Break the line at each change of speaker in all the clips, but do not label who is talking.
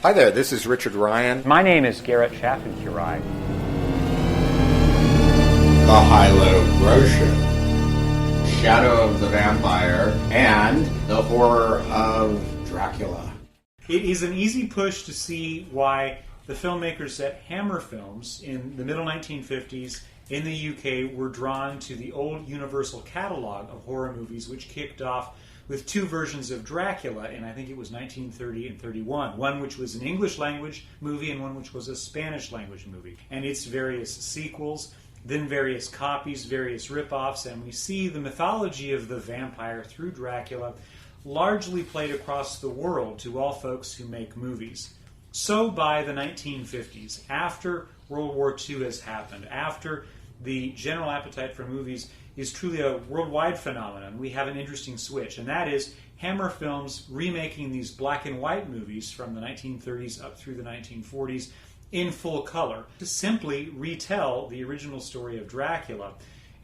Hi there, this is Richard Ryan.
My name is Garrett Chaffin-Quiray.
The High-Low Brochure, Shadow of the Vampire, and The Horror of Dracula.
It is an easy push to see why the filmmakers at Hammer Films in the middle 1950s in the UK were drawn to the old Universal catalog of horror movies, which kicked off with two versions of Dracula in, I think it was 1930 and 31. One which was an English language movie and one which was a Spanish language movie. And its various sequels, then various copies, various rip-offs, and we see the mythology of the vampire through Dracula largely played across the world to all folks who make movies. So by the 1950s, after World War II has happened, after the general appetite for movies is truly a worldwide phenomenon, we have an interesting switch, and that is Hammer Films remaking these black and white movies from the 1930s up through the 1940s in full color to simply retell the original story of Dracula.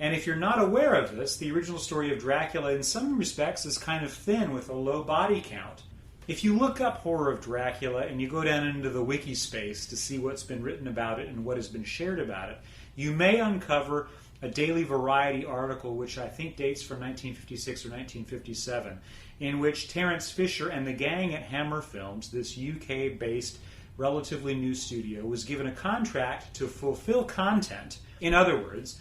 And if you're not aware of this, the original story of Dracula in some respects is kind of thin with a low body count. If you look up Horror of Dracula and you go down into the wiki space to see what's been written about it and what has been shared about it, you may uncover a Daily Variety article which I think dates from 1956 or 1957, in which Terence Fisher and the gang at Hammer Films, this UK-based relatively new studio, was given a contract to fulfill content. In other words,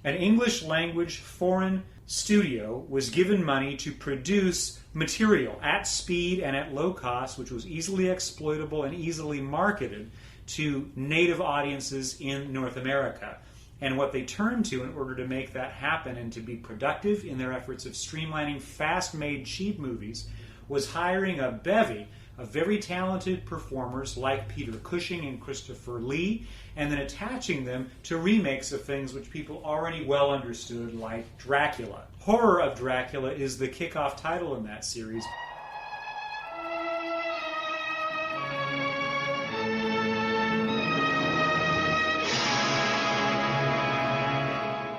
an English language foreign studio was given money to produce material at speed and at low cost, which was easily exploitable and easily marketed to native audiences in North America. And what they turned to in order to make that happen and to be productive in their efforts of streamlining fast-made, cheap movies was hiring a bevy of very talented performers like Peter Cushing and Christopher Lee, and then attaching them to remakes of things which people already well understood, like Dracula. Horror of Dracula is the kickoff title in that series.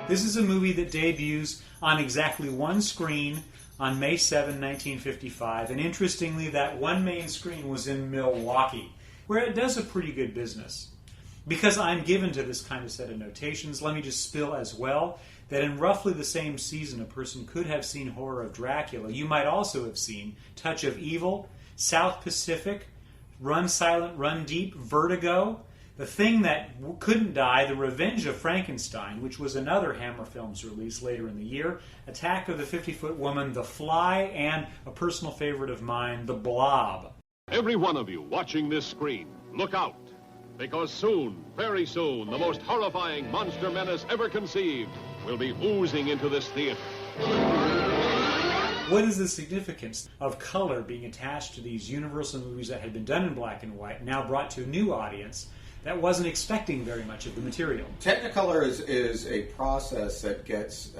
This is a movie that debuts on exactly one screen on May 7, 1955, and interestingly, that one main screen was in Milwaukee, where it does a pretty good business. Because I'm given to this kind of set of notations, let me just spill as well that in roughly the same season a person could have seen Horror of Dracula. You might also have seen Touch of Evil, South Pacific, Run Silent, Run Deep, Vertigo, The Thing That Couldn't Die, The Revenge of Frankenstein, which was another Hammer Films release later in the year, Attack of the 50-Foot Woman, The Fly, and a personal favorite of mine, The Blob.
Every one of you watching this screen, look out, because soon, very soon, the most horrifying monster menace ever conceived will be oozing into this theater.
What is the significance of color being attached to these Universal movies that had been done in black and white, now brought to a new audience that wasn't expecting very much of the material?
Technicolor is a process that gets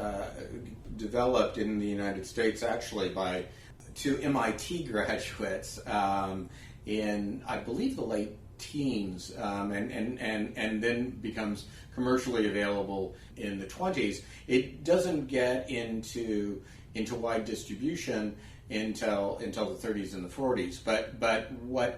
developed in the United States actually by two MIT graduates in, I believe, the late teens, and then becomes commercially available in the 20s. It doesn't get into wide distribution until the 30s and the 40s. But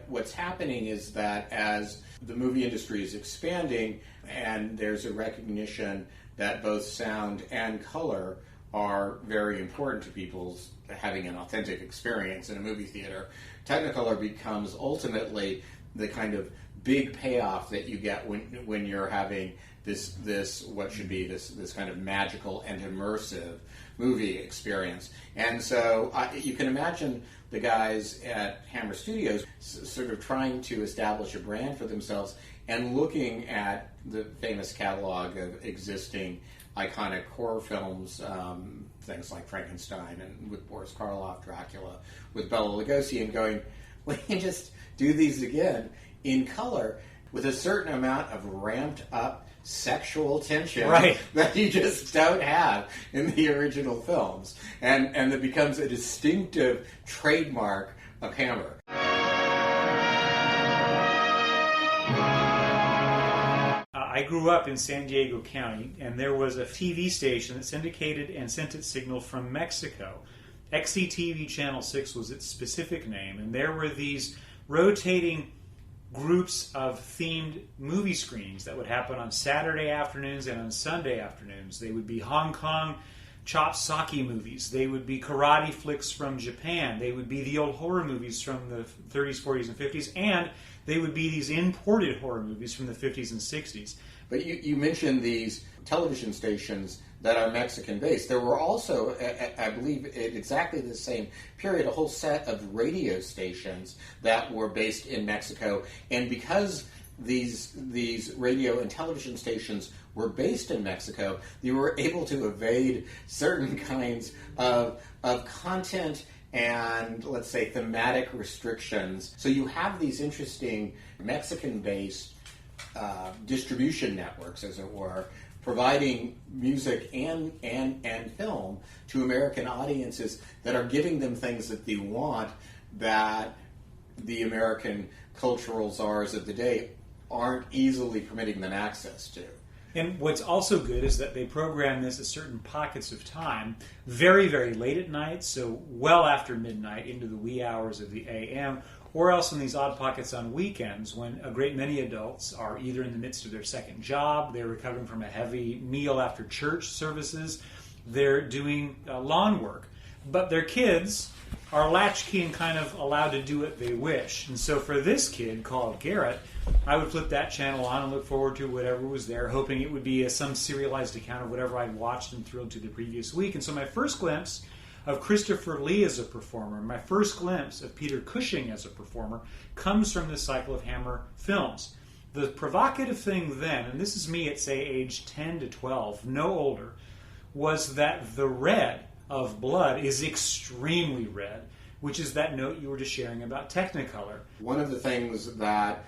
what's happening is that as the movie industry is expanding and there's a recognition that both sound and color are very important to people's having an authentic experience in a movie theater, Technicolor becomes ultimately the kind of big payoff that you get when you're having this what should be this kind of magical and immersive movie experience. And so you can imagine the guys at Hammer Studios sort of trying to establish a brand for themselves and looking at the famous catalog of existing iconic horror films, things like Frankenstein and with Boris Karloff, Dracula, with Bela Lugosi, and going, we can just do these again in color with a certain amount of ramped up sexual tension that you just don't have in the original films. And it becomes a distinctive trademark of Hammer.
I grew up in San Diego County, and there was a TV station that syndicated and sent its signal from Mexico. XCTV Channel 6 was its specific name, and there were these rotating groups of themed movie screenings that would happen on Saturday afternoons and on Sunday afternoons. They would be Hong Kong chop sake movies. They would be karate flicks from Japan. They would be the old horror movies from the 30s, 40s, and 50s. And they would be these imported horror movies from the 50s and 60s.
But you mentioned these television stations that are Mexican-based. There were also, I believe, at exactly the same period, a whole set of radio stations that were based in Mexico. And because these radio and television stations were based in Mexico, they were able to evade certain kinds of content and, let's say, thematic restrictions. So you have these interesting Mexican-based distribution networks, as it were, providing music and film to American audiences that are giving them things that they want that the American cultural czars of the day aren't easily permitting them access to.
And what's also good is that they program this at certain pockets of time, very, very late at night, so well after midnight into the wee hours of the a.m., or else in these odd pockets on weekends when a great many adults are either in the midst of their second job, they're recovering from a heavy meal after church services, they're doing lawn work. But their kids are latchkey and kind of allowed to do what they wish. And so for this kid called Garrett, I would flip that channel on and look forward to whatever was there, hoping it would be some serialized account of whatever I'd watched and thrilled to the previous week. And so my first glimpse of Christopher Lee as a performer, my first glimpse of Peter Cushing as a performer, comes from this cycle of Hammer films. The provocative thing then, and this is me at, say, age 10 to 12, no older, was that the red of blood is extremely red, which is that note you were just sharing about Technicolor.
One of the things that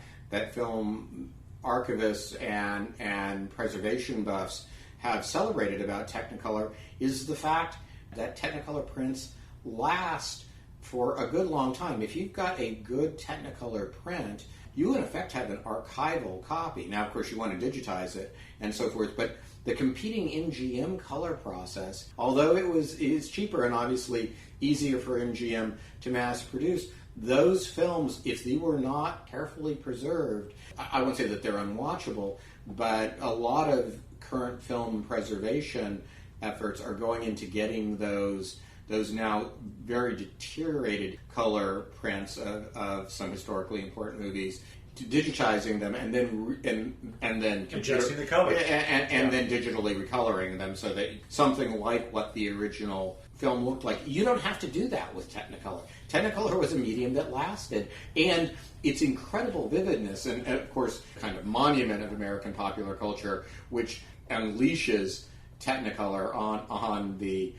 film archivists and preservation buffs have celebrated about Technicolor is the fact that Technicolor prints last for a good long time. If you've got a good Technicolor print, you in effect have an archival copy. Now, of course, you want to digitize it and so forth, but the competing MGM color process, although it is cheaper and obviously easier for MGM to mass produce, those films, if they were not carefully preserved, I won't say that they're unwatchable, but a lot of current film preservation efforts are going into getting those now very deteriorated color prints of some historically important movies, to digitizing them and then
adjusting the color
and then digitally recoloring them so that something like what the original film looked like. You don't have to do that with Technicolor. Technicolor was a medium that lasted, and its incredible vividness, and of course, kind of monument of American popular culture, which unleashes Technicolor on the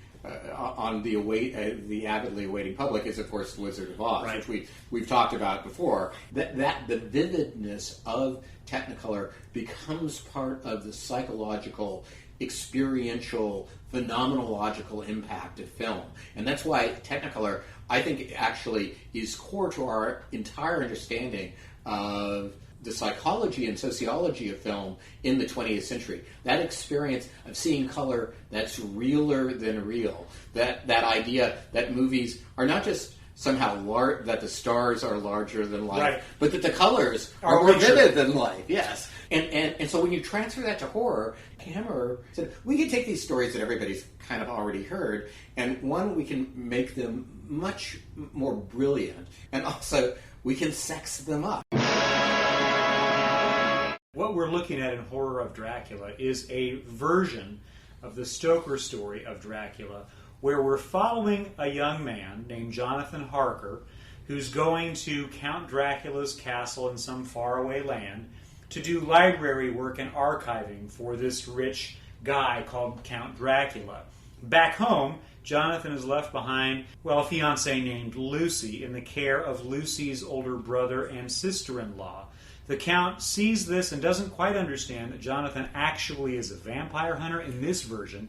avidly awaiting public, is of course Wizard of Oz,
right,
which we've talked about before. That the vividness of Technicolor becomes part of the psychological, experiential, phenomenological impact of film, and that's why Technicolor, I think, actually is core to our entire understanding of the psychology and sociology of film in the 20th century. That experience of seeing color that's realer than real. That idea that movies are not just somehow that the stars are larger than life,
right,
but that the colors are more vivid than life. Yes. And so when you transfer that to horror, Hammer said, we can take these stories that everybody's kind of already heard, and one, we can make them much more brilliant, and also we can sex them up.
What we're looking at in Horror of Dracula is a version of the Stoker story of Dracula, where we're following a young man named Jonathan Harker, who's going to Count Dracula's castle in some faraway land to do library work and archiving for this rich guy called Count Dracula. Back home, Jonathan is left behind, a fiancée named Lucy in the care of Lucy's older brother and sister-in-law. The Count sees this and doesn't quite understand that Jonathan actually is a vampire hunter in this version,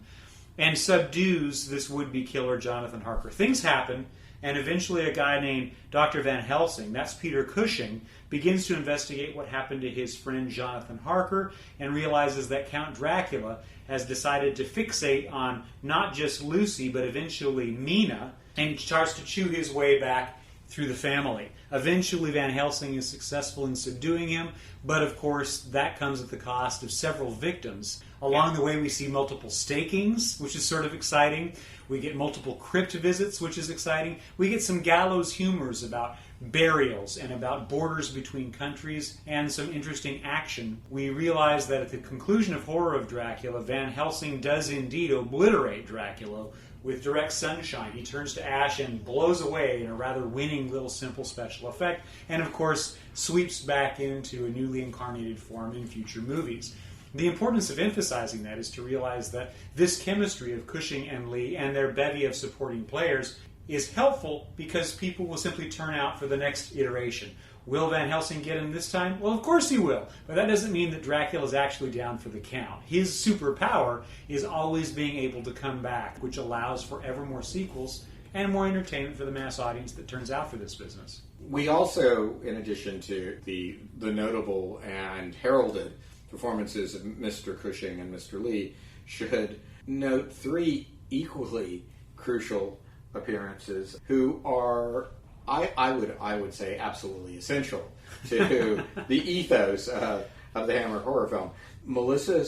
and subdues this would-be killer Jonathan Harker. Things happen, and eventually a guy named Dr. Van Helsing, that's Peter Cushing, begins to investigate what happened to his friend Jonathan Harker, and realizes that Count Dracula has decided to fixate on not just Lucy, but eventually Mina, and starts to chew his way back through the family. Eventually, Van Helsing is successful in subduing him, but of course, that comes at the cost of several victims. Along the way, we see multiple stakings, which is sort of exciting. We get multiple crypt visits, which is exciting. We get some gallows humors about burials and about borders between countries and some interesting action. We realize that at the conclusion of Horror of Dracula, Van Helsing does indeed obliterate Dracula with direct sunshine. He turns to ash and blows away in a rather winning little simple special effect, and of course sweeps back into a newly incarnated form in future movies. The importance of emphasizing that is to realize that this chemistry of Cushing and Lee and their bevy of supporting players is helpful because people will simply turn out for the next iteration. Will Van Helsing get him this time? Well, of course he will. But that doesn't mean that Dracula is actually down for the count. His superpower is always being able to come back, which allows for ever more sequels and more entertainment for the mass audience that turns out for this business.
We also, in addition to the notable and heralded performances of Mr. Cushing and Mr. Lee, should note three equally crucial appearances who are, I would say, absolutely essential to the ethos of the Hammer horror film. Melissa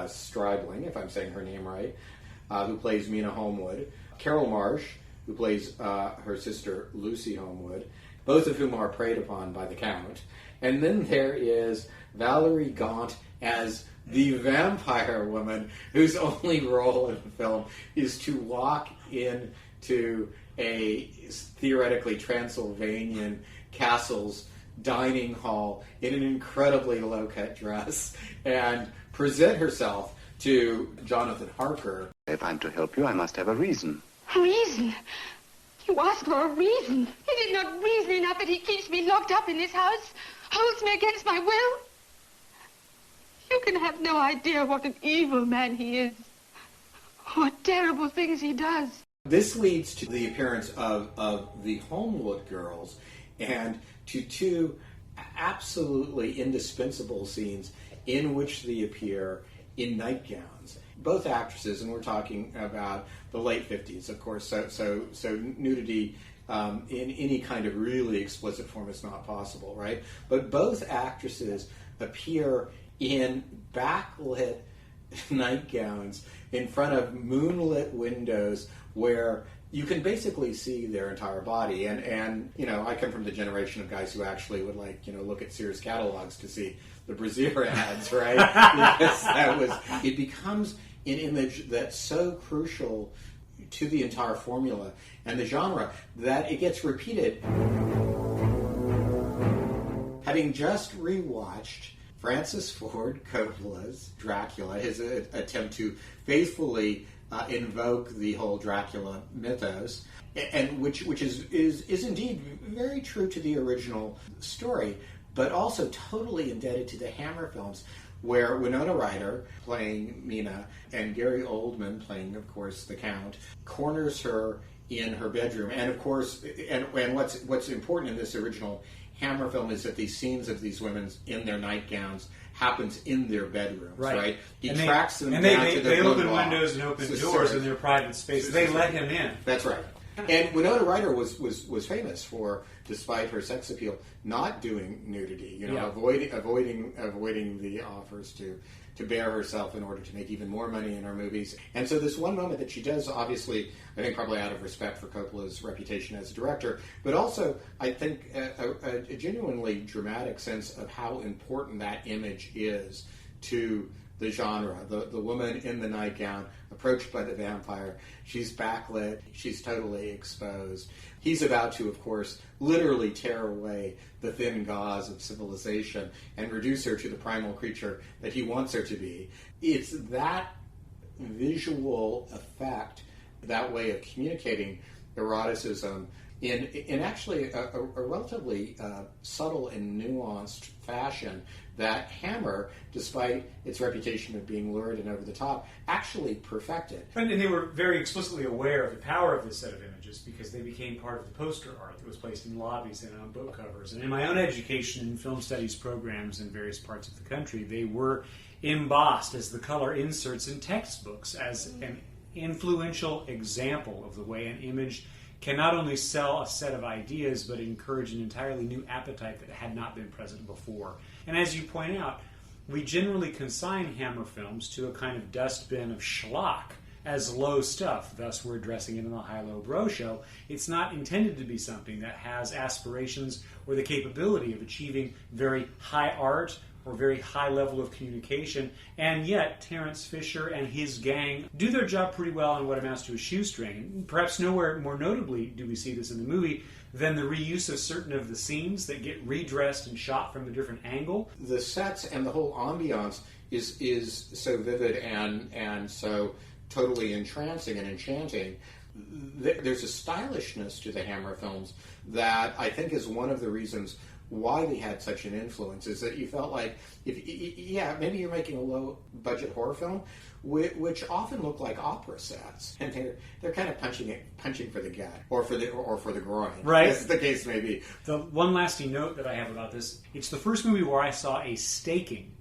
Stribling, if I'm saying her name right, who plays Mina Homewood. Carol Marsh, who plays her sister Lucy Homewood, both of whom are preyed upon by the Count. And then there is Valerie Gaunt as the vampire woman, whose only role in the film is to walk into a theoretically Transylvanian castle's dining hall in an incredibly low-cut dress and present herself to Jonathan Harker.
If I'm to help you, I must have a reason.
A reason? You ask for a reason. Is it not reason enough that he keeps me locked up in this house, holds me against my will? You can have no idea what an evil man he is. What terrible things he does.
This leads to the appearance of the Homewood girls and to two absolutely indispensable scenes in which they appear in nightgowns. Both actresses, and we're talking about the late 50s, of course, so nudity in any kind of really explicit form is not possible, right? But both actresses appear in backlit nightgowns in front of moonlit windows where you can basically see their entire body. And you know, I come from the generation of guys who actually would look at Sears catalogs to see the brassiere ads, right? Because it becomes an image that's so crucial to the entire formula and the genre that it gets repeated. Having just rewatched Francis Ford Coppola's Dracula, his attempt to faithfully invoke the whole Dracula mythos, and which is indeed very true to the original story, but also totally indebted to the Hammer films, where Winona Ryder, playing Mina, and Gary Oldman, playing, of course, the Count, corners her in her bedroom. And, of course, and what's important in this original Hammer film is that these scenes of these women in their nightgowns happens in their bedrooms, right? He tracks them down to their
they open
boudoir.
windows and open doors in their private space. They let him in.
That's right. And Winona Ryder was famous for, despite her sex appeal, not doing nudity. Avoiding the offers to bare herself in order to make even more money in her movies. And so this one moment that she does, obviously, I think probably out of respect for Coppola's reputation as a director, but also, I think, a genuinely dramatic sense of how important that image is to the genre. The woman in the nightgown, approached by the vampire, she's backlit, she's totally exposed. He's about to, of course, literally tear away the thin gauze of civilization and reduce her to the primal creature that he wants her to be. It's that visual effect, that way of communicating eroticism in actually a relatively subtle and nuanced fashion that Hammer, despite its reputation of being lurid and over the top, actually perfected.
And they were very explicitly aware of the power of this set of images because they became part of the poster art that was placed in lobbies and on book covers. And in my own education in film studies programs in various parts of the country, they were embossed as the color inserts in textbooks as an influential example of the way an image can not only sell a set of ideas, but encourage an entirely new appetite that had not been present before. And as you point out, we generally consign Hammer films to a kind of dustbin of schlock as low stuff. Thus, we're addressing it in the High-Low Bro Show. It's not intended to be something that has aspirations or the capability of achieving very high art or very high level of communication, and yet Terence Fisher and his gang do their job pretty well on what amounts to a shoestring. Perhaps nowhere more notably do we see this in the movie than the reuse of certain of the scenes that get redressed and shot from a different angle.
The sets and the whole ambiance is so vivid and so totally entrancing and enchanting. There's a stylishness to the Hammer films that I think is one of the reasons why they had such an influence, is that you felt like, maybe you're making a low-budget horror film, which often look like opera sets, and they're kind of punching for the gut or for the groin,
right?
As the case may be.
The one lasting note that I have about this: it's the first movie where I saw a staking.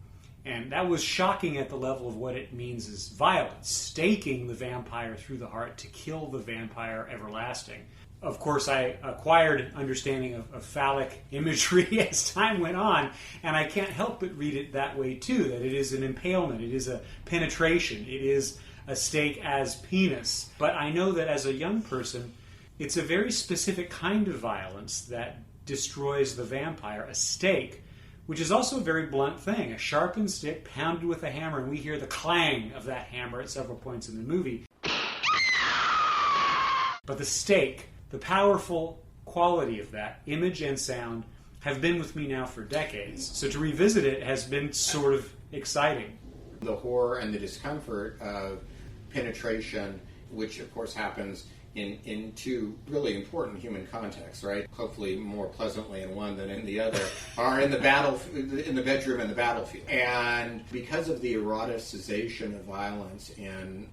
And that was shocking at the level of what it means as violence, staking the vampire through the heart to kill the vampire everlasting. Of course, I acquired understanding of phallic imagery as time went on, and I can't help but read it that way too, that it is an impalement, it is a penetration, it is a stake as penis. But I know that as a young person, it's a very specific kind of violence that destroys the vampire, a stake, which is also a very blunt thing, a sharpened stick pounded with a hammer, and we hear the clang of that hammer at several points in the movie. But the stake, the powerful quality of that, image and sound, have been with me now for decades. So to revisit it has been sort of exciting.
The horror and the discomfort of penetration, which of course happens in two really important human contexts, right? Hopefully more pleasantly in one than in the other, are in the bedroom and the battlefield. And because of the eroticization of violence in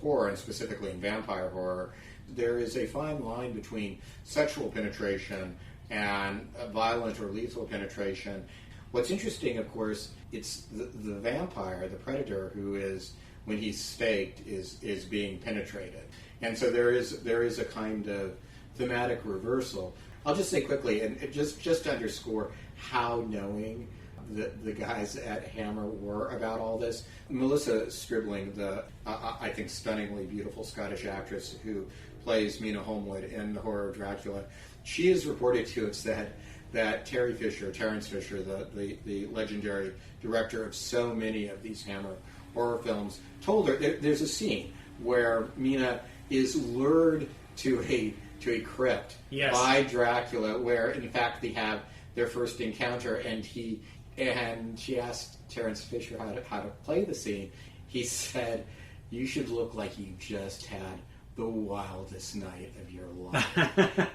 horror, and specifically in vampire horror, there is a fine line between sexual penetration and violent or lethal penetration. What's interesting, of course, it's the vampire, the predator, who is, when he's staked, is being penetrated. And so there is a kind of thematic reversal. I'll just say quickly, and just to underscore how knowing the guys at Hammer were about all this. Melissa Stribling, the I think stunningly beautiful Scottish actress who plays Mina Holmwood in the horror of Dracula, she has reported to us that Terence Fisher, the legendary director of so many of these Hammer horror films, told her there's a scene where Mina is lured to a crypt by Dracula, where in fact they have their first encounter, and she asked Terence Fisher how to play the scene. He said, "You should look like you just had the wildest night of your life."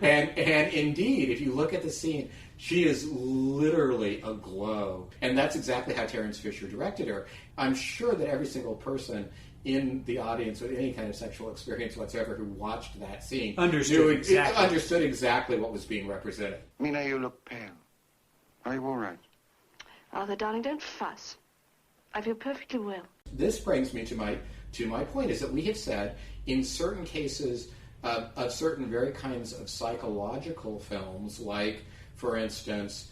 and indeed, if you look at the scene, she is literally aglow. And that's exactly how Terence Fisher directed her. I'm sure that every single person in the audience with any kind of sexual experience whatsoever who watched that scene understood exactly what was being represented.
Mina, you look pale. Are you all right?
Arthur, darling, don't fuss. I feel perfectly well.
This brings me to my point, is that we have said in certain cases of certain very kinds of psychological films, like, for instance,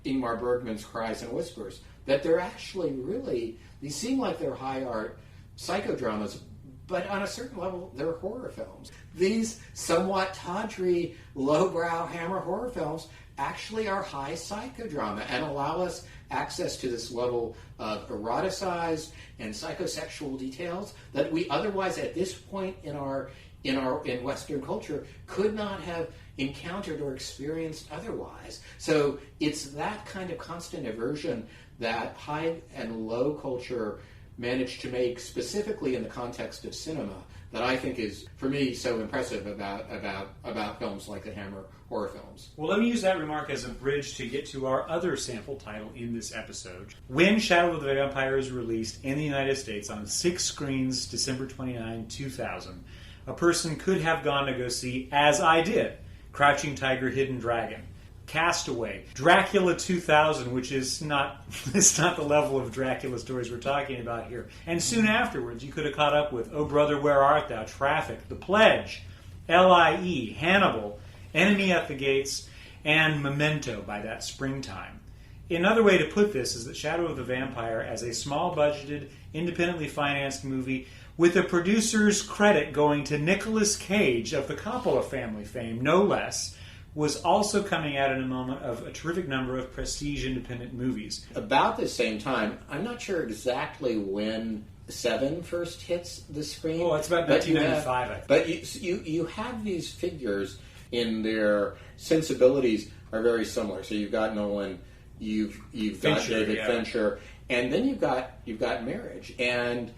Ingmar Bergman's Cries and Whispers, that they're actually really, these seem like they're high art psychodramas, but on a certain level, they're horror films. These somewhat tawdry, lowbrow Hammer horror films actually are high psychodrama and allow us access to this level of eroticized and psychosexual details that we otherwise, at this point in Western culture, could not have encountered or experienced otherwise. So it's that kind of constant aversion that high and low culture managed to make, specifically in the context of cinema, that I think is, for me, so impressive about films like the Hammer horror films.
Well, let me use that remark as a bridge to get to our other sample title in this episode. When Shadow of the Vampire is released in the United States on 6 screens, December 29, 2000, a person could have gone to go see, as I did, Crouching Tiger, Hidden Dragon, Castaway, Dracula 2000, which is not the level of Dracula stories we're talking about here. And soon afterwards, you could have caught up with Oh Brother, Where Art Thou?, Traffic, The Pledge, L.I.E., Hannibal, Enemy at the Gates, and Memento by that springtime. Another way to put this is that Shadow of the Vampire, as a small-budgeted, independently financed movie with a producer's credit going to Nicolas Cage of the Coppola family fame, no less, was also coming out in a moment of a terrific number of prestige independent movies.
About the same time, I'm not sure exactly when Seven first hits the screen.
Oh, it's about 1995, I think.
But you have these figures in their sensibilities are very similar. So you've got Nolan, you've got David Fincher, and then you've got Marriage. And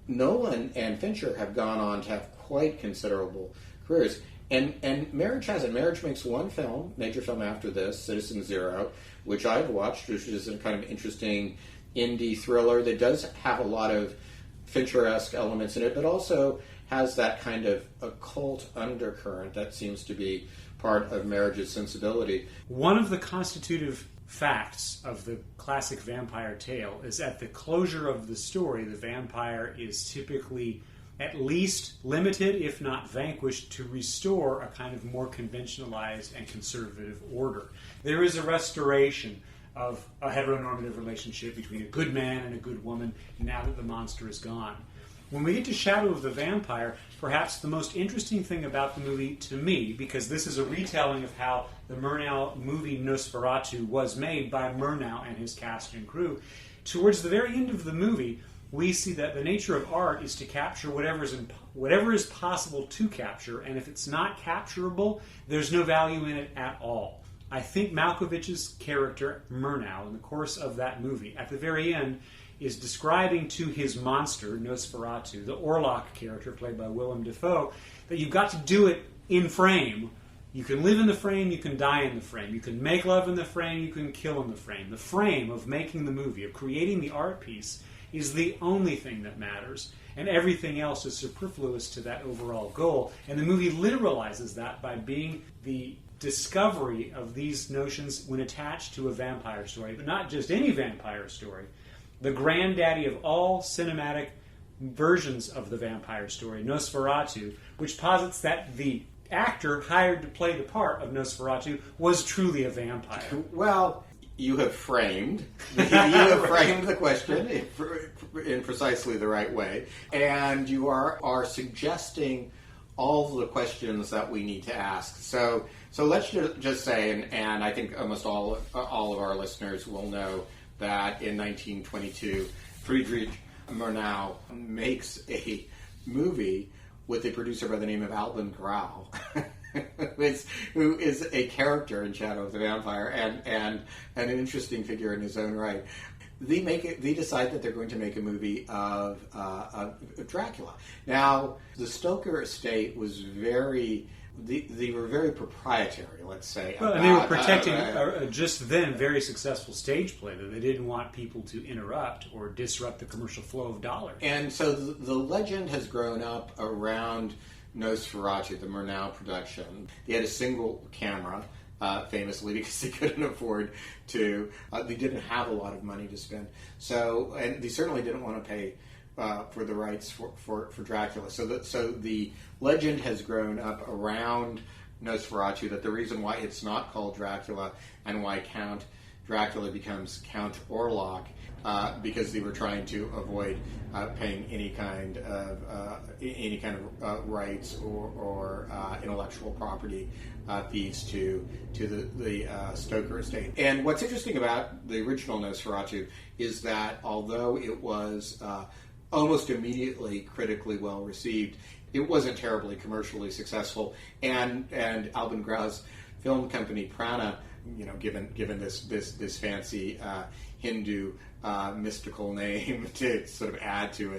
Nolan and Fincher have gone on to have quite considerable careers. And Marriage hasn't. Marriage makes one film, major film after this, Citizen Zero, which I've watched, which is a kind of interesting indie thriller that does have a lot of Fincher-esque elements in it, but also has that kind of occult undercurrent that seems to be part of Marriage's sensibility.
One of the constitutive facts of the classic vampire tale is at the closure of the story, the vampire is typically at least limited, if not vanquished, to restore a kind of more conventionalized and conservative order. There is a restoration of a heteronormative relationship between a good man and a good woman now that the monster is gone. When we get to Shadow of the Vampire, perhaps the most interesting thing about the movie to me, because this is a retelling of how the Murnau movie Nosferatu was made by Murnau and his cast and crew, towards the very end of the movie, we see that the nature of art is to capture whatever is possible to capture, and if it's not capturable, there's no value in it at all. I think Malkovich's character, Murnau, in the course of that movie, at the very end, is describing to his monster, Nosferatu, the Orlok character played by Willem Dafoe, that you've got to do it in frame. You can live in the frame, you can die in the frame. You can make love in the frame, you can kill in the frame. The frame of making the movie, of creating the art piece, is the only thing that matters. And everything else is superfluous to that overall goal. And the movie literalizes that by being the discovery of these notions when attached to a vampire story, but not just any vampire story. The granddaddy of all cinematic versions of the vampire story, Nosferatu, which posits that the actor hired to play the part of Nosferatu was truly a vampire.
Well, you have framed the question in precisely the right way, and you are suggesting all the questions that we need to ask. So let's just say, and I think almost all of our listeners will know that in 1922, Friedrich Murnau makes a movie with a producer by the name of Albin Grau, who is a character in Shadow of the Vampire and an interesting figure in his own right. They decide that they're going to make a movie of Dracula. Now, the Stoker estate was they were very proprietary, let's say.
Well, and they were protecting just then very successful stage play that they didn't want people to interrupt or disrupt the commercial flow of dollars.
And so the legend has grown up around Nosferatu, the Murnau production. They had a single camera, famously, because they couldn't afford to. They didn't have a lot of money to spend. So, and they certainly didn't want to pay for the rights for Dracula. So the legend has grown up around Nosferatu, that the reason why it's not called Dracula and why Count Dracula becomes Count Orlok, because they were trying to avoid paying any kind of rights or intellectual property fees to the Stoker estate. And what's interesting about the original Nosferatu is that although it was almost immediately critically well received, it wasn't terribly commercially successful, and Albin Grau's film company Prana, given this fancy Hindu mystical name to sort of add to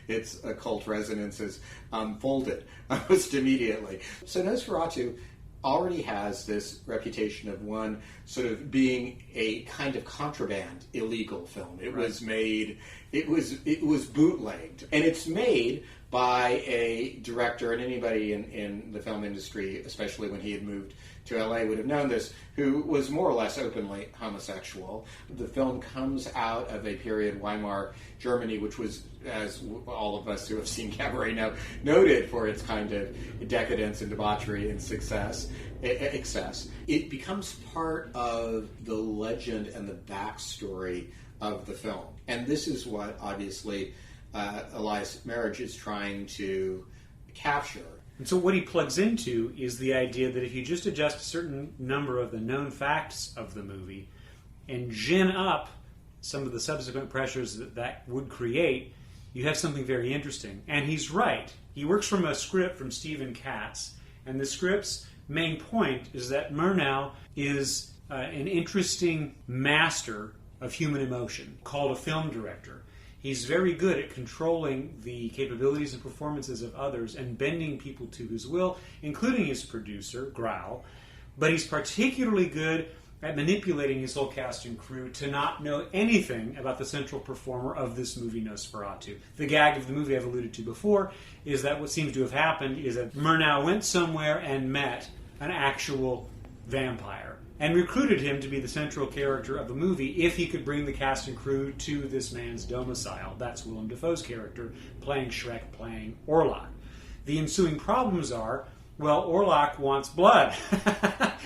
its occult resonances, folded almost immediately. So Nosferatu already has this reputation of one sort of being a kind of contraband, illegal film. It was made, it was bootlegged, and it's made by a director, and anybody in the film industry, especially when he had moved to LA would have known this, who was more or less openly homosexual. The film comes out of a period, Weimar Germany, which was, as all of us who have seen Cabaret know, noted for its kind of decadence and debauchery and excess. It becomes part of the legend and the backstory of the film. And this is what, obviously, Elias Marriage is trying to capture.
And so what he plugs into is the idea that if you just adjust a certain number of the known facts of the movie and gin up some of the subsequent pressures that would create, you have something very interesting. And he's right. He works from a script from Stephen Katz, and the script's main point is that Murnau is an interesting master of human emotion, called a film director. He's very good at controlling the capabilities and performances of others and bending people to his will, including his producer, Grau. But he's particularly good at manipulating his whole cast and crew to not know anything about the central performer of this movie, Nosferatu. The gag of the movie I've alluded to before is that what seems to have happened is that Murnau went somewhere and met an actual vampire and recruited him to be the central character of the movie if he could bring the cast and crew to this man's domicile. That's Willem Dafoe's character, playing Shrek, playing Orlok. The ensuing problems are, well, Orlok wants blood.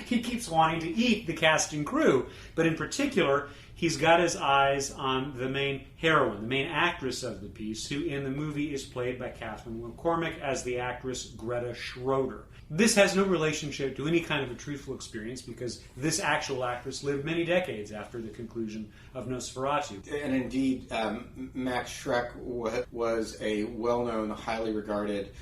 He keeps wanting to eat the cast and crew, but in particular, he's got his eyes on the main heroine, the main actress of the piece, who in the movie is played by Catherine McCormick as the actress Greta Schroeder. This has no relationship to any kind of a truthful experience because this actual actress lived many decades after the conclusion of Nosferatu.
And indeed, Max Schreck was a well-known, highly regarded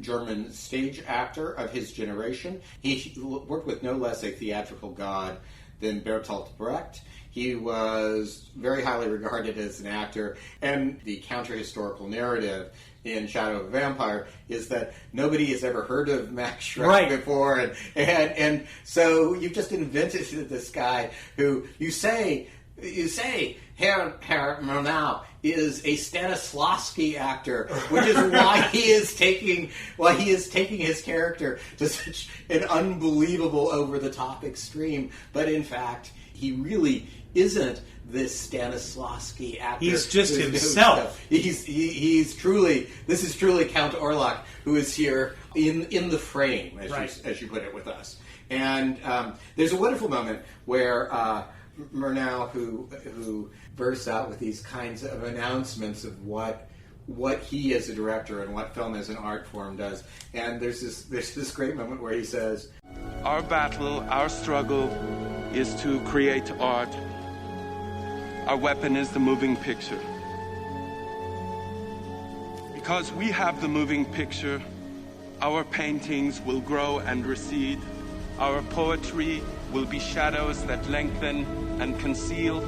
German stage actor of his generation. He worked with no less a theatrical god than Bertolt Brecht. He was very highly regarded as an actor, and the counter-historical narrative in Shadow of a Vampire is that nobody has ever heard of Max Schreck before, and so you've just invented this guy who you say Herr Murnau is a Stanislavski actor, which is why he is taking his character to such an unbelievable over-the-top extreme. But in fact, he really isn't this Stanislavski actor.
He's just himself.
He's truly, this is truly Count Orlok, who is here in the frame, as you put it, with us. And there's a wonderful moment where Murnau, who bursts out with these kinds of announcements of what he as a director and what film as an art form does. And there's this great moment where he says,
"Our battle, our struggle is to create art. Our weapon is the moving picture. Because we have the moving picture, our paintings will grow and recede. Our poetry will be shadows that lengthen and conceal.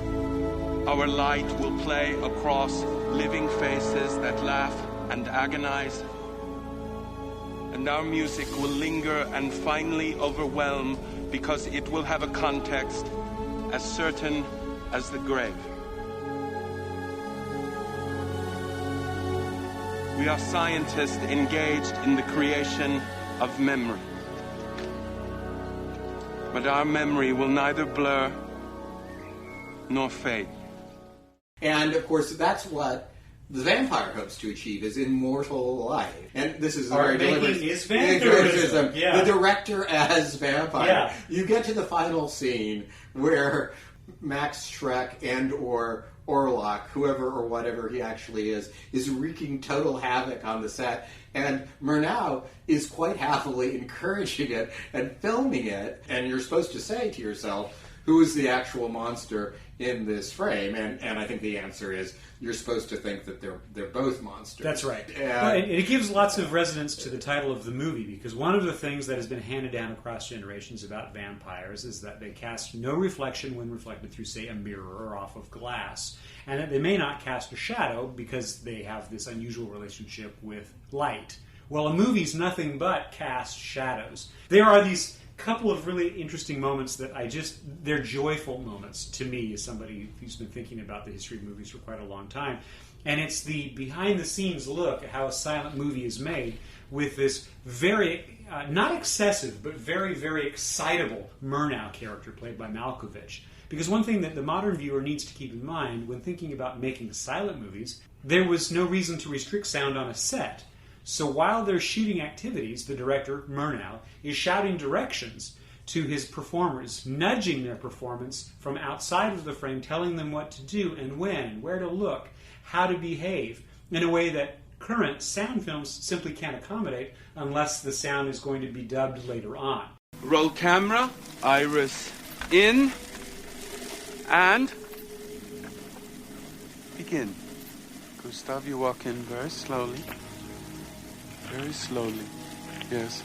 Our light will play across living faces that laugh and agonize. And our music will linger and finally overwhelm because it will have a context as certain as the grave." We are scientists engaged in the creation of memory. But our memory will neither blur nor fade.
And of course, that's what the vampire hopes to achieve, is immortal life. And this is a very deliberate
vampirism.
The director as vampire.
Yeah.
You get to the final scene where Max Schreck and or Orlok, whoever or whatever he actually is wreaking total havoc on the set. And Murnau is quite happily encouraging it and filming it. And you're supposed to say to yourself, who is the actual monster in this frame? And I think the answer is you're supposed to think that they're both monsters.
That's right. And it gives lots of resonance to the title of the movie, because one of the things that has been handed down across generations about vampires is that they cast no reflection when reflected through, say, a mirror or off of glass, and that they may not cast a shadow because they have this unusual relationship with light. Well, a movie's nothing but cast shadows. There are these couple of really interesting moments that they're joyful moments to me as somebody who's been thinking about the history of movies for quite a long time. And it's the behind-the-scenes look at how a silent movie is made with this very, not excessive, but very, very excitable Murnau character played by Malkovich. Because one thing that the modern viewer needs to keep in mind when thinking about making silent movies, there was no reason to restrict sound on a set. So while they're shooting activities, the director, Murnau, is shouting directions to his performers, nudging their performance from outside of the frame, telling them what to do and when, where to look, how to behave, in a way that current sound films simply can't accommodate unless the sound is going to be dubbed later on.
Roll camera, iris in, and begin. Gustav, you walk in very slowly. Very slowly. Yes.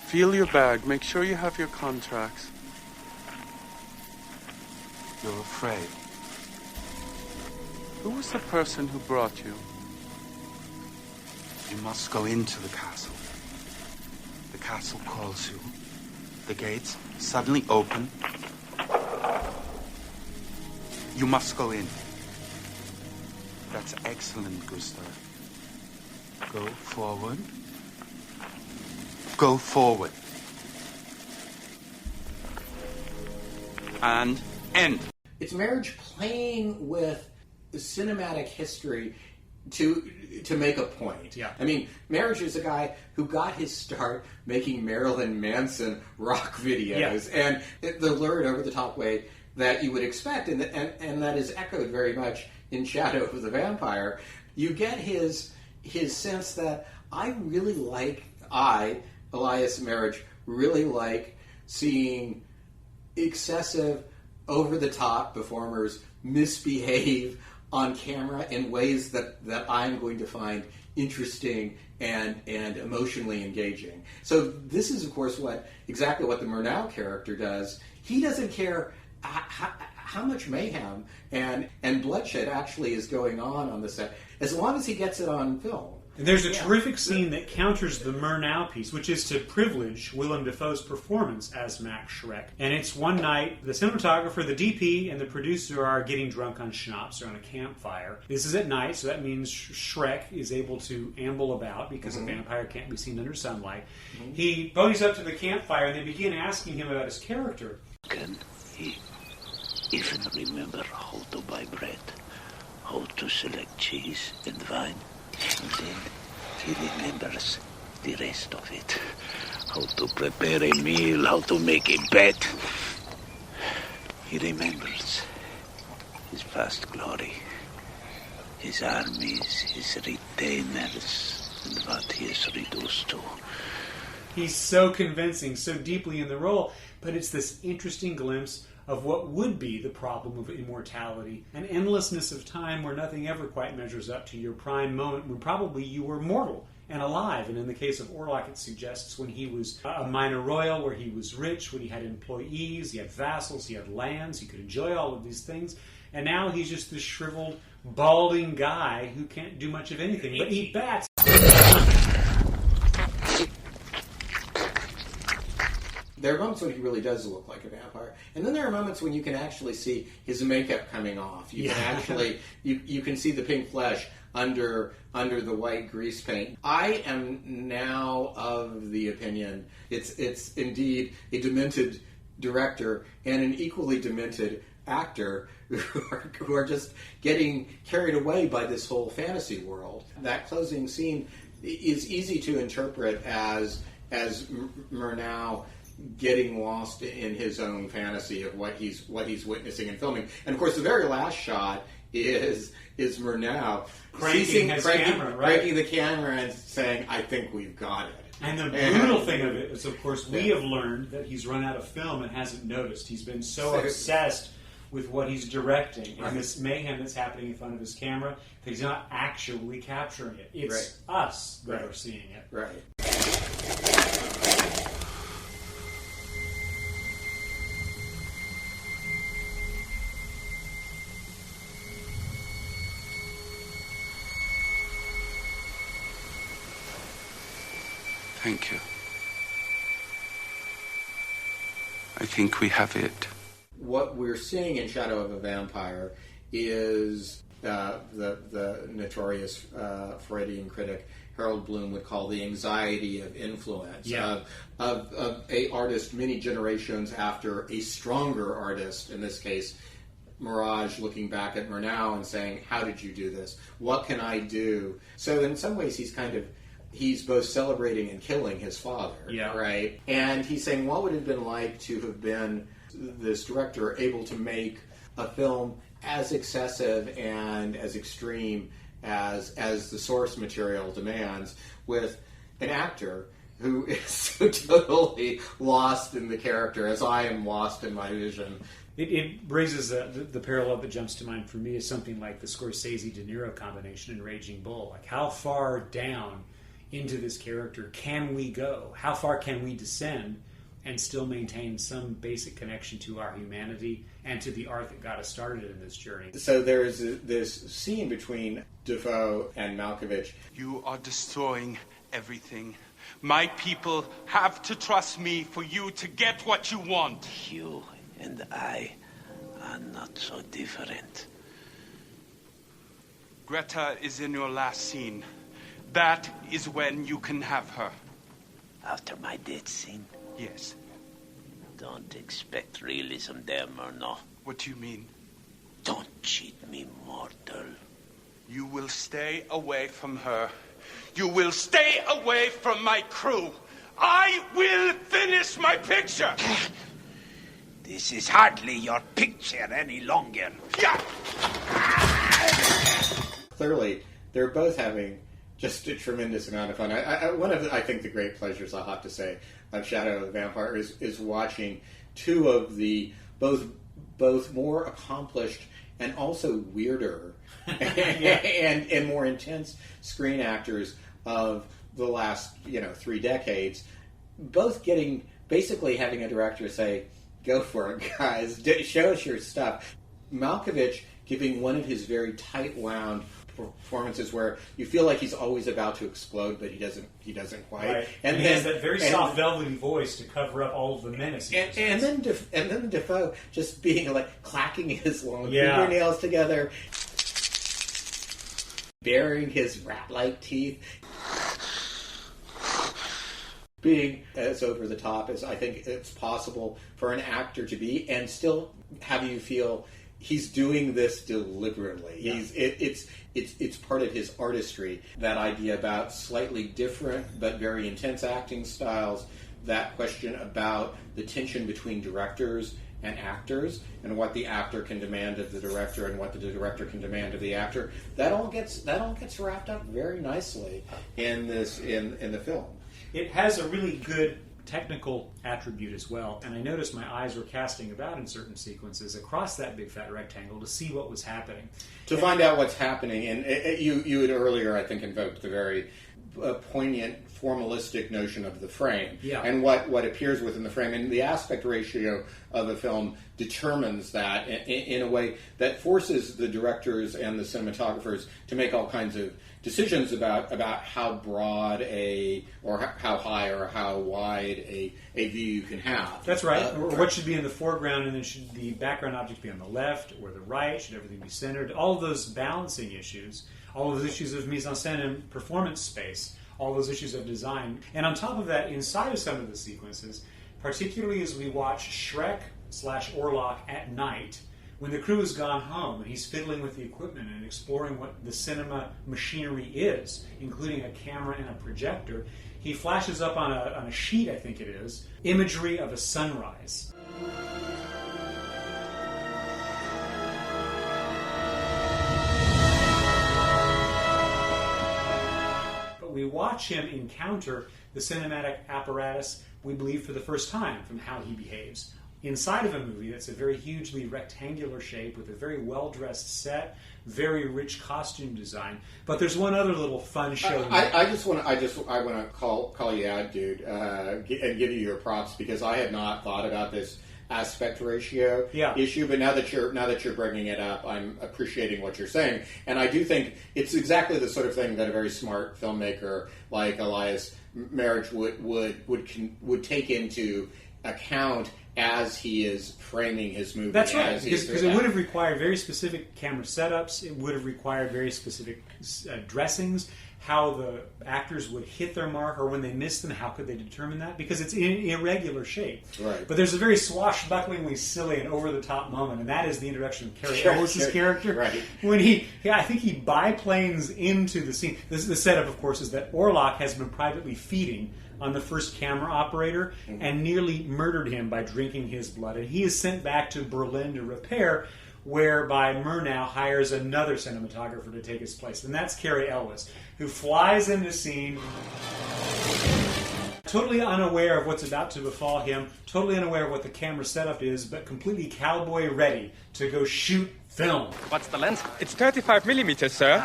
Feel your bag. Make sure you have your contracts. You're afraid. Who was the person who brought you?
You must go into the castle. The castle calls you. The gates suddenly open. You must go in. That's excellent, Gustav. Go forward. Go forward.
And end.
It's Marriage playing with cinematic history to make a point.
Yeah.
I mean, Marriage is a guy who got his start making Marilyn Manson rock videos, and the lurid, over-the-top way that you would expect, and that is echoed very much in Shadow of the Vampire. You get his sense that Elias Marriage, really like seeing excessive, over-the-top performers misbehave on camera in ways that I'm going to find interesting and emotionally engaging. So this is, of course, exactly what the Murnau character does. He doesn't care how much mayhem and bloodshed actually is going on the set, as long as he gets it on film.
And there's a terrific scene that counters the Murnau piece, which is to privilege Willem Dafoe's performance as Max Schreck. And it's one night, the cinematographer, the DP, and the producer are getting drunk on schnapps or on a campfire. This is at night, so that means Schreck is able to amble about because a vampire can't be seen under sunlight. He ponies up to the campfire and they begin asking him about his character.
Can he even remember how to buy bread, how to select cheese and wine? And then he remembers the rest of it. How to prepare a meal, how to make a bed. He remembers his past glory, his armies, his retainers, and what he is reduced to.
He's so convincing, so deeply in the role, but it's this interesting glimpse of what would be the problem of immortality, an endlessness of time where nothing ever quite measures up to your prime moment when probably you were mortal and alive. And in the case of Orlok, it suggests when he was a minor royal, where he was rich, when he had employees, he had vassals, he had lands, he could enjoy all of these things. And now he's just this shriveled, balding guy who can't do much of anything but eat bats.
There are moments when he really does look like a vampire, and then there are moments when you can actually see his makeup coming off. You can actually you can see the pink flesh under the white grease paint. I am now of the opinion it's indeed a demented director and an equally demented actor who are just getting carried away by this whole fantasy world. That closing scene is easy to interpret as Murnau getting lost in his own fantasy of what he's witnessing and filming. And of course, the very last shot is Murnau
cranking
the camera and saying, "I think we've got it."
And the brutal thing of it is, of course, we have learned that he's run out of film and hasn't noticed. He's been so obsessed with what he's directing and this mayhem that's happening in front of his camera that he's not actually capturing it. It's us that are seeing it.
Right.
Thank you. I think we have it.
What we're seeing in Shadow of a Vampire is the notorious Freudian critic Harold Bloom would call the anxiety of influence, of a artist many generations after a stronger artist, in this case Mirage, looking back at Murnau and saying, how did you do this? What can I do? So in some ways he's both celebrating and killing his father, right? And he's saying, what would it have been like to have been this director able to make a film as excessive and as extreme as the source material demands, with an actor who is so totally lost in the character, as I am lost in my vision.
It raises the parallel that jumps to mind for me is something like the Scorsese-De Niro combination in Raging Bull. Like, how far down into this character can we go? How far can we descend and still maintain some basic connection to our humanity and to the art that got us started in this journey?
So there is this scene between Defoe and Malkovich.
You are destroying everything. My people have to trust me for you to get what you want.
You and I are not so different.
Greta is in your last scene. That is when you can have her.
After my death scene?
Yes.
Don't expect realism there, Murnau.
What do you mean?
Don't cheat me, mortal.
You will stay away from her. You will stay away from my crew. I will finish my picture.
This is hardly your picture any longer.
Yeah.
Clearly, they're both having just a tremendous amount of fun. One of I think the great pleasures, I'll have to say, of Shadow of the Vampire is watching two of the both more accomplished and also weirder and more intense screen actors of the last 3 decades, both basically having a director say, "Go for it, guys! Show us your stuff." Malkovich giving one of his very tight-wound performances where you feel like he's always about to explode, but he doesn't quite.
Right. And he has that very soft, velvety voice to cover up all of the menace.
And then Defoe just being like clacking his long fingernails together, baring his rat-like teeth, being as over the top as I think it's possible for an actor to be, and still have you feel he's doing this deliberately. Yeah. It's part of his artistry. That idea about slightly different but very intense acting styles. That question about the tension between directors and actors, and what the actor can demand of the director, and what the director can demand of the actor. That all gets wrapped up very nicely in the film.
It has a really good technical attribute as well, and I noticed my eyes were casting about in certain sequences across that big fat rectangle to see what was happening.
To find out what's happening, and you had earlier, I think, invoked the very poignant, formalistic notion of the frame, and what appears within the frame, and the aspect ratio of a film determines that in a way that forces the directors and the cinematographers to make all kinds of decisions about how broad or how high or how wide a view you can have.
That's right. Or what should be in the foreground, and then should the background object be on the left or the right? Should everything be centered? All of those balancing issues, all of those issues of mise-en-scène and performance space, all those issues of design. And on top of that, inside of some of the sequences, particularly as we watch Shrek/Orlok at night, when the crew has gone home and he's fiddling with the equipment and exploring what the cinema machinery is, including a camera and a projector, he flashes up on a sheet, I think it is, imagery of a sunrise. But we watch him encounter the cinematic apparatus, we believe, for the first time from how he behaves. Inside of a movie that's a very hugely rectangular shape with a very well-dressed set, very rich costume design. But there's one other little fun show.
I want to call you out, dude, and give you your props, because I had not thought about this aspect ratio issue. But now that you're bringing it up, I'm appreciating what you're saying, and I do think it's exactly the sort of thing that a very smart filmmaker like Elias Marriage would take into account as he is framing his movie.
That's right, because it would have required very specific camera setups. It would have required very specific dressings, how the actors would hit their mark, or when they missed them, how could they determine that? Because it's in irregular shape.
Right.
But there's a very swashbucklingly silly and over-the-top moment, and that is the introduction of Cary Elwes' character.
Right.
When I think he biplanes into the scene. The setup, of course, is that Orlok has been privately feeding on the first camera operator and nearly murdered him by drinking his blood. And he is sent back to Berlin to repair, whereby Murnau hires another cinematographer to take his place. And that's Cary Elwes, who flies into scene totally unaware of what's about to befall him, totally unaware of what the camera setup is, but completely cowboy ready to go shoot film.
What's the lens?
It's 35 millimeters, sir.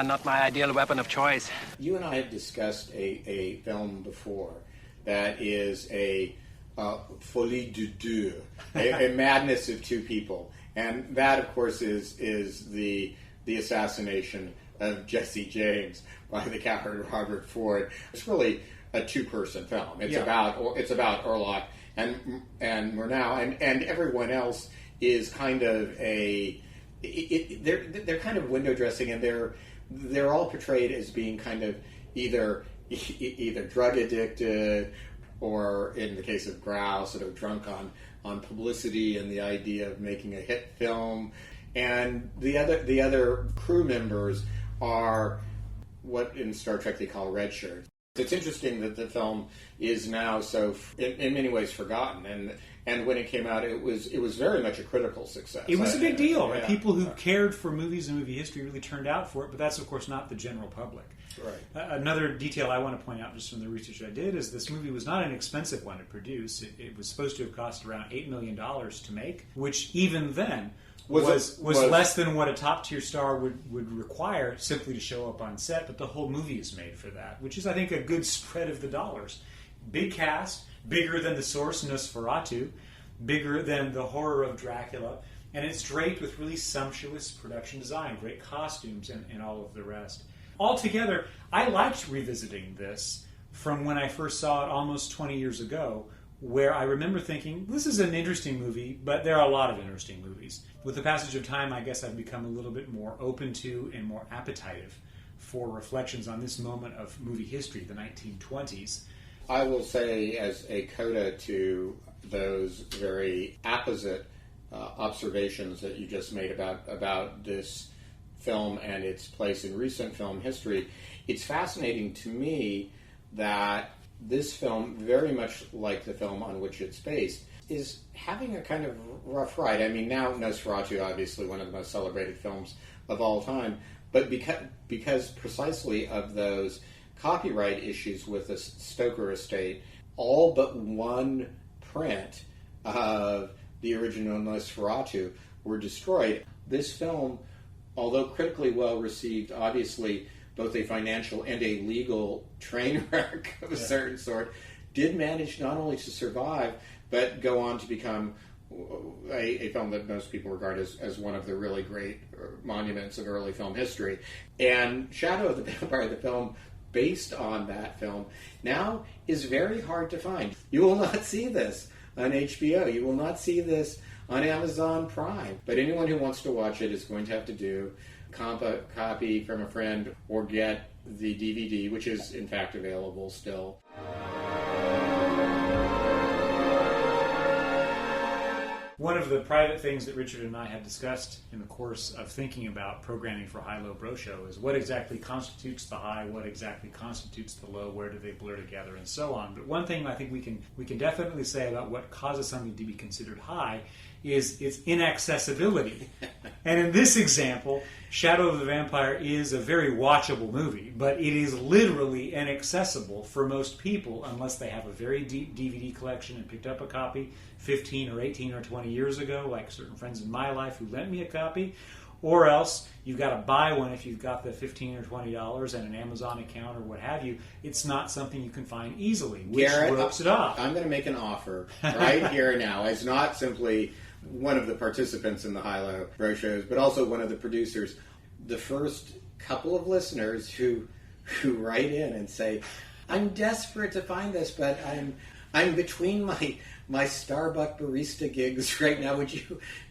Not my ideal weapon of choice.
You and I have discussed a film before that is a folie de deux, a madness of two people. And that, of course, is the assassination of Jesse James by the coward Robert Ford. It's really a two-person film. It's about Orlok and Murnau, and everyone else is kind of they're kind of window dressing, and they're all portrayed as being kind of either drug addicted, or in the case of Grau, sort of drunk on publicity and the idea of making a hit film. And the other crew members are what in Star Trek they call red shirts. It's interesting that the film is now so, in many ways, forgotten. And when it came out, it was very much a critical success.
It was a big deal. Right?
Yeah.
People who cared for movies and movie history really turned out for it, but that's, of course, not the general public.
Right.
Another detail I want to point out just from the research I did is this movie was not an expensive one to produce. It was supposed to have cost around $8 million to make, which even then was less than what a top-tier star would require simply to show up on set, but the whole movie is made for that, which is, I think, a good spread of the dollars. Big cast, bigger than the source Nosferatu, bigger than the horror of Dracula, and it's draped with really sumptuous production design, great costumes, and all of the rest. Altogether, I liked revisiting this from when I first saw it almost 20 years ago, where I remember thinking, this is an interesting movie, but there are a lot of interesting movies. With the passage of time, I guess I've become a little bit more open to and more appetitive for reflections on this moment of movie history, the 1920s.
I will say, as a coda to those very apposite observations that you just made about this film and its place in recent film history, it's fascinating to me that this film, very much like the film on which it's based, is having a kind of rough ride. I mean, now Nosferatu, obviously one of the most celebrated films of all time, but because precisely of those copyright issues with the Stoker estate, all but one print of the original Nosferatu were destroyed. This film, although critically well received, obviously both a financial and a legal train wreck of a certain sort, did manage not only to survive, but go on to become a film that most people regard as one of the really great monuments of early film history. And Shadow of the Vampire, the film based on that film, now is very hard to find. You will not see this on HBO. You will not see this on Amazon Prime. But anyone who wants to watch it is going to have to do comp a copy from a friend or get the DVD, which is in fact available still.
One of the private things that Richard and I had discussed in the course of thinking about programming for High-Low Bro Show is what exactly constitutes the high, what exactly constitutes the low, where do they blur together, and so on. But one thing I think we can definitely say about what causes something to be considered high is its inaccessibility. And in this example, Shadow of the Vampire is a very watchable movie, but it is literally inaccessible for most people unless they have a very deep DVD collection and picked up a copy 15 or 18 or 20 years ago, like certain friends in my life who lent me a copy, or else you've got to buy one if you've got the $15 or $20 and an Amazon account or what have you. It's not something you can find easily, which
Garrett,
ropes it off.
I'm going to make an offer right here now, as not simply one of the participants in the High-Low Bro Shows, but also one of the producers. The first couple of listeners who write in and say, I'm desperate to find this, but I'm between my Starbucks barista gigs right now.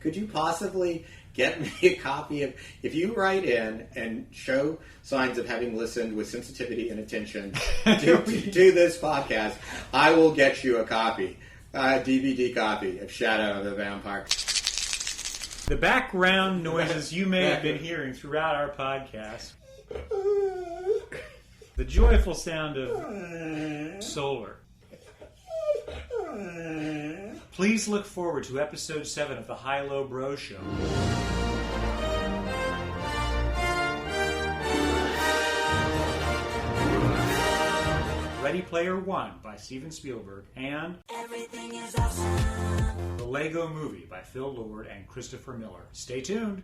Could you possibly get me a copy of, if you write in and show signs of having listened with sensitivity and attention to this podcast, I will get you a copy, a DVD copy of Shadow of the Vampire.
The background noises you may have been hearing throughout our podcast. The joyful sound of solar. Please look forward to episode 7 of the High Low Bro Show. Ready Player One by Steven Spielberg and
Everything is awesome.
The Lego Movie by Phil Lord and Christopher Miller. Stay tuned.